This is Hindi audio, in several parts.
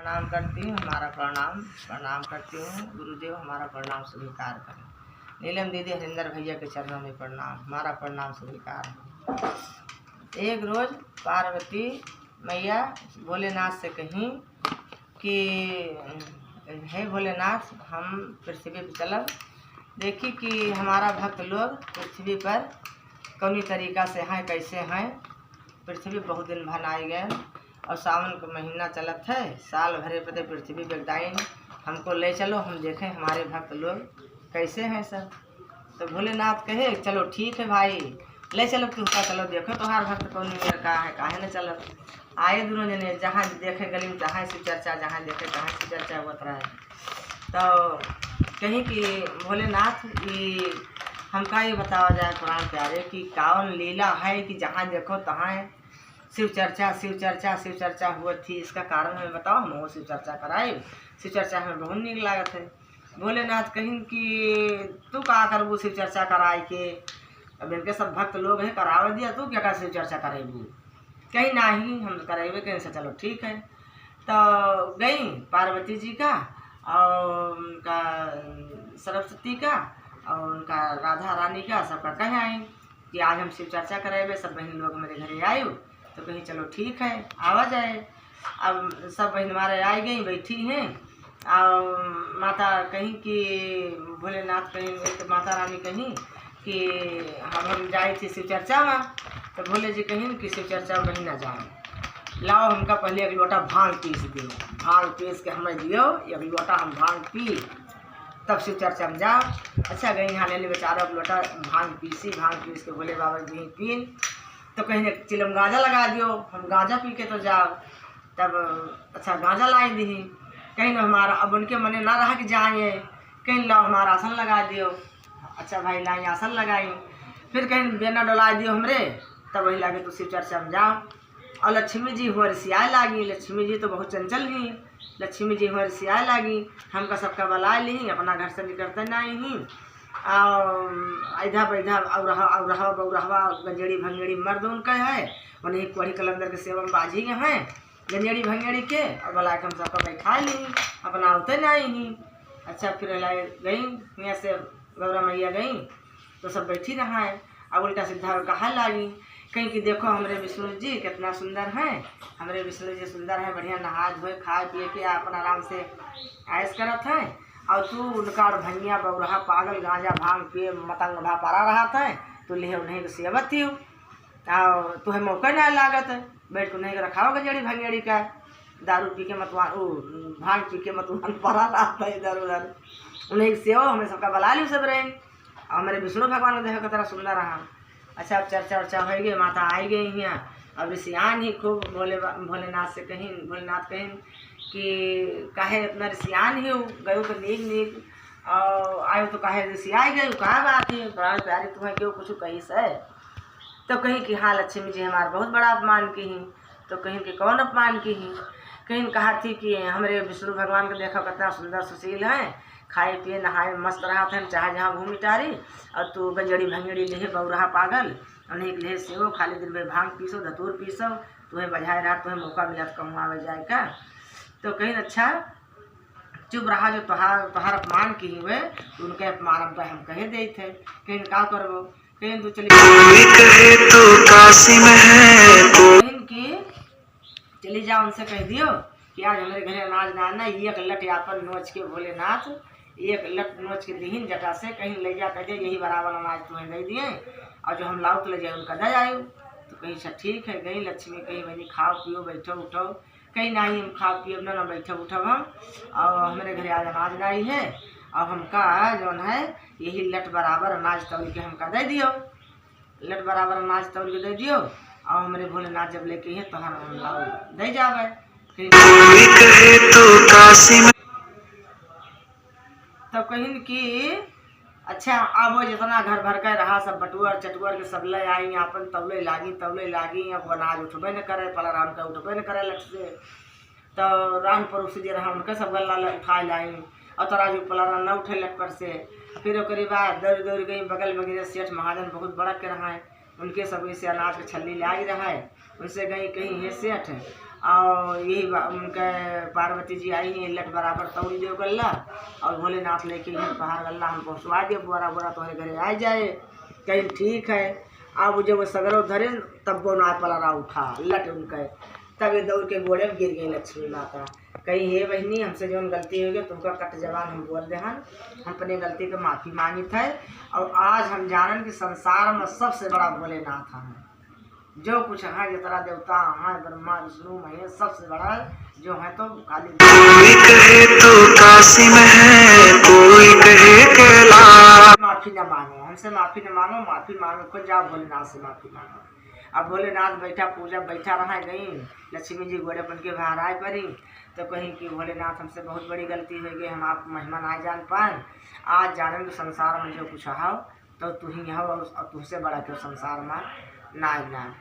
प्रणाम करती हूँ, हमारा प्रणाम करती हूँ। गुरुदेव हमारा प्रणाम स्वीकार करें। नीलम दीदी, हरिंदर भैया के चरणों में प्रणाम, हमारा प्रणाम स्वीकार है। एक रोज़ पार्वती मैया भोलेनाथ से कहीं कि हे भोलेनाथ, हम पृथ्वी पर चलब, देखी कि हमारा भक्त लोग पृथ्वी पर कौनी तरीका से हैं, कैसे हैं। पृथ्वी बहुत दिन भन आई गए और सावन का महीना चलत है, साल भरे पते पृथ्वी बेगदाइन, हमको ले चलो, हम देखें हमारे भक्त लोग कैसे हैं सब। तो भोलेनाथ कहे चलो ठीक है भाई, ले चलो तुमका, चलो देखो तुम्हारा भक्त कौन मेरा का है, काहे न चलो। आए दोनों जने, जहाँ देखे गली में तहाँ से चर्चा, जहाँ देखे तहाँ से चर्चा होता रहा है। तो कहीं कि भोलेनाथ ये हमका ये बतावा जाए पुराण प्यारे कि कौन लीला है कि जहाँ देखो तहाँ शिव चर्चा हुआ थी। इसका कारण हमें बताओ, हम वो शिव चर्चा कराए। शिव चर्चा हमें बहुत नीक लागत है। भोलेनाथ कहीं कि तू का करबू शिव चर्चा कराए के, अब इनके सब भक्त लोग हैं, करावे दिया, तू क्या शिव चर्चा करेबू। कहीं नहीं हम करेबे, कहीं से चलो ठीक है। तो गई पार्वती जी का और उनका सरस्वती का और उनका राधा रानी का सबका कहे आई कि आज हम शिव चर्चा करेंगे, सब बहन लोग मेरे घरे आए। तो कहीं चलो ठीक है, आवा जाए। अब सब बहन हमारे आई गई, बैठी हैं और माता कहीं कि भोलेनाथ कहीं एक माता रानी कहीं कि हम जाए थे शिव चर्चा में। तो भोले जी कहीं कि शिव चर्चा में बही ना जाओ, लाओ हमका पहले एक लोटा भांग पीस दियो, भांग पीस के हमें दियो, एक लोटा हम भांग पी तब शिव चर्चा में जाओ। अच्छा गई, यहाँ ले ले बेचारा लोटा भांग पीसी, भांग पीस के भोले बाबा जी पीन। तो कहीं ने चिलम गांजा लगा दियो, हम गांजा पी के तो जाओ। तब अच्छा गांजा लाई दी, कहीं ना हमारा अब उनके मने ना रहा कि जाए, कहीं लाओ हमारा आसन लगा दियो। अच्छा भाई लाई आसन लगाई, फिर कहीं बेना डोला दियो हमरे, तब वही लागे तो शिव चर्चा में जाओ। और लक्ष्मी जी हुआ सियाए लागी, लक्ष्मी जी तो बहुत चंचल ही, लक्ष्मी जी हुआ सियाए लागी, हमका सबका बला ली, अपना घर से निकलते नहीं ही। और इधर बैधा औरहवा बौरहवा गंजेड़ी भंगेड़ी मर्द उनका है, उन्हीं कोढ़ी कलंदर के सेवा में बाजी हैं गंजेड़ी भंगेड़ी के, और बला के हम सबका बैठा ली, अपना उते नहीं ही। अच्छा फिर लाए गई, यहाँ से गौरा मैया गई तो सब बैठी रहा है। अब उल्टा सीधा कहा लागी कहीं कि देखो हमारे विष्णु जी कितना सुंदर हैं, हमारे विष्णु जी सुंदर हैं, बढ़िया नहा धोए खाए पिए के अपन आराम से ऐश करत हैं, और तू उनका और भैया बौरहा पागल गांजा भांग पिए मतंग भा पारा रहा था, तो ले उन्हें सेवत थी और तुम्हें मौका ना लागत है, बैठ उन्हें रखाओ गंजेड़ी भंगेड़ी का, दारू पी के मतवान भांग पी के मतवान पड़ा रहा था इधर उधर, उन्हें सेवा हमें सबका बला ली सब रहे। और हमारे विष्णु भगवान को देखा कितना सुंदर रहा। अच्छा अब चर्चा वर्चा हो गई, माता आई गई हैं, अब ऋषियान ही खूब भोलेनाथ से कहीं, भोलेनाथ कहीं कि काहे इतना ऋषियान ही गयो तो नीक नीक और आयो तो काहे ऋषि आई गई, कहा बात है प्राण प्यारी तुम्हें क्यों कुछ कही से। तो कहीं कि हाँ लक्ष्मी जी हमारा बहुत बड़ा अपमान की ही। तो कहीं कि कौन अपमान की ही, कहीं कहा थी कि हमारे विष्णु भगवान को देखो कितना सुंदर सुशील हैं, खाए पिए नहाए मस्त रहा था, चाहे जहाँ घूमी टारी, और तू गंजड़ी भंगड़ी लेहे बौरहा पागल, उन्हें लेहे सेवो खाली दिन में भांग पीसो धतूर पीसो, तुम्हें बजाए रहा, तुम्हें मौका मिला तो कहूँ आवे जाए का। तो कहीं अच्छा चुप रहा, जो तोहार अपमान की हुए उनके अपमान अब हम कहे दे थे, कहीं का करबो, कहीं तू चली चली जाओ उनसे कह दियो कि आज हमारे घरे अनाज ना आना, एक लट यापन नोच के भोलेनाथ एक लट नोच के दीन जटा से कहीं ले जा कह यही बराबर अनाज तुम्हें दे दिए, और जो हम लाओ तो ले जाए उनका दे आयो। तो कहीं अच्छा ठीक है, गई लक्ष्मी कहीं बनी खाओ पियो बैठो उठो, कहीं नहीं हम खाओ पियो ना बैठो उठो हम, और हमारे घरे आज अनाज नहीं है, और हमका जो है यही लट बराबर अनाज तौल के हमका दे दियो, लट बराबर अनाज तौल के दे दियो, और हमारे भोलेनाथ जब लेके हैं तो हम लाओ दे जावे। तो कहीं कि अच्छा अब जितना घर भर का रहा सब बटुअर चटुअर के सब ले आई, अपन तौले लागी, अब अनाज उठबे न करे, पला राम का उठबे न करे लट से। तो राम पड़ोस जे रहा उनका सब गल्ला उठा लाई, और तो राजू पला राम न उठे लट पर से। फिर ओकरी बाद दौड़ गई बगल वगैरह सेठ महाजन बहुत बड़ा के रहा है, उनके सब से अनाज के छल्ली लाई रहा है, उनसे गई कहीं हे सेठ और यही उनके पार्वती जी आई हैं लट बराबर तौली देव गल्ला और भोलेनाथ लेके यहाँ पहाड़ गल्ला हम पहुँचवा दिए बोरा बोरा तुम्हारे घरे आ जाए। कहीं ठीक है। अब जब वो सगरों धरे तब वो नाथ वाला रा उठा लट उनके, तब ये दौड़ के गोड़े में गिर गई लक्ष्मी माता। कहीं हे बहनी हमसे जो गलती हो गई तुमका कट जवान हम बोल दे हम अपने गलती के माफ़ी मांगी थे। और आज हम जानन कि संसार में सबसे बड़ा भोलेनाथ हैं। जो कुछ है जितना देवता हैं ब्रह्मा विष्णु महेश सबसे बड़ा जो है तो काली। कोई कहे तो काशी में है, कोई कहे कैलाश। माफी न मांगो हमसे, माफी न मांगो, माफी मांगो खुद जाओ भोलेनाथ से माफी मांगो। अब भोलेनाथ बैठा पूजा बैठा रहा गई लक्ष्मी जी गोड़े बन के बाहर आए पड़ी तो कहीं कि भोलेनाथ हमसे बहुत बड़ी गलती हो गई, हम आप महिमा ना जान पाए। आज जाने के संसार में जो कुछ हो तो तू ही हो और तुझसे बड़ा क्यों संसार में ना जान।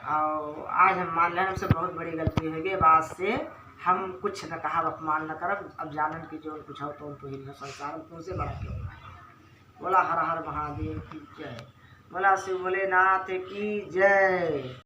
और आज हम मान लें हमसे बहुत बड़ी गलती हो गई, बाद से हम कुछ न कहा अपमान न करब। अब जानन की जो कुछ हो तो ही संसार में तुझसे बड़ा क्यों। बोला हर हर महादेव की जय, बोला शिव भोलेनाथ की जय।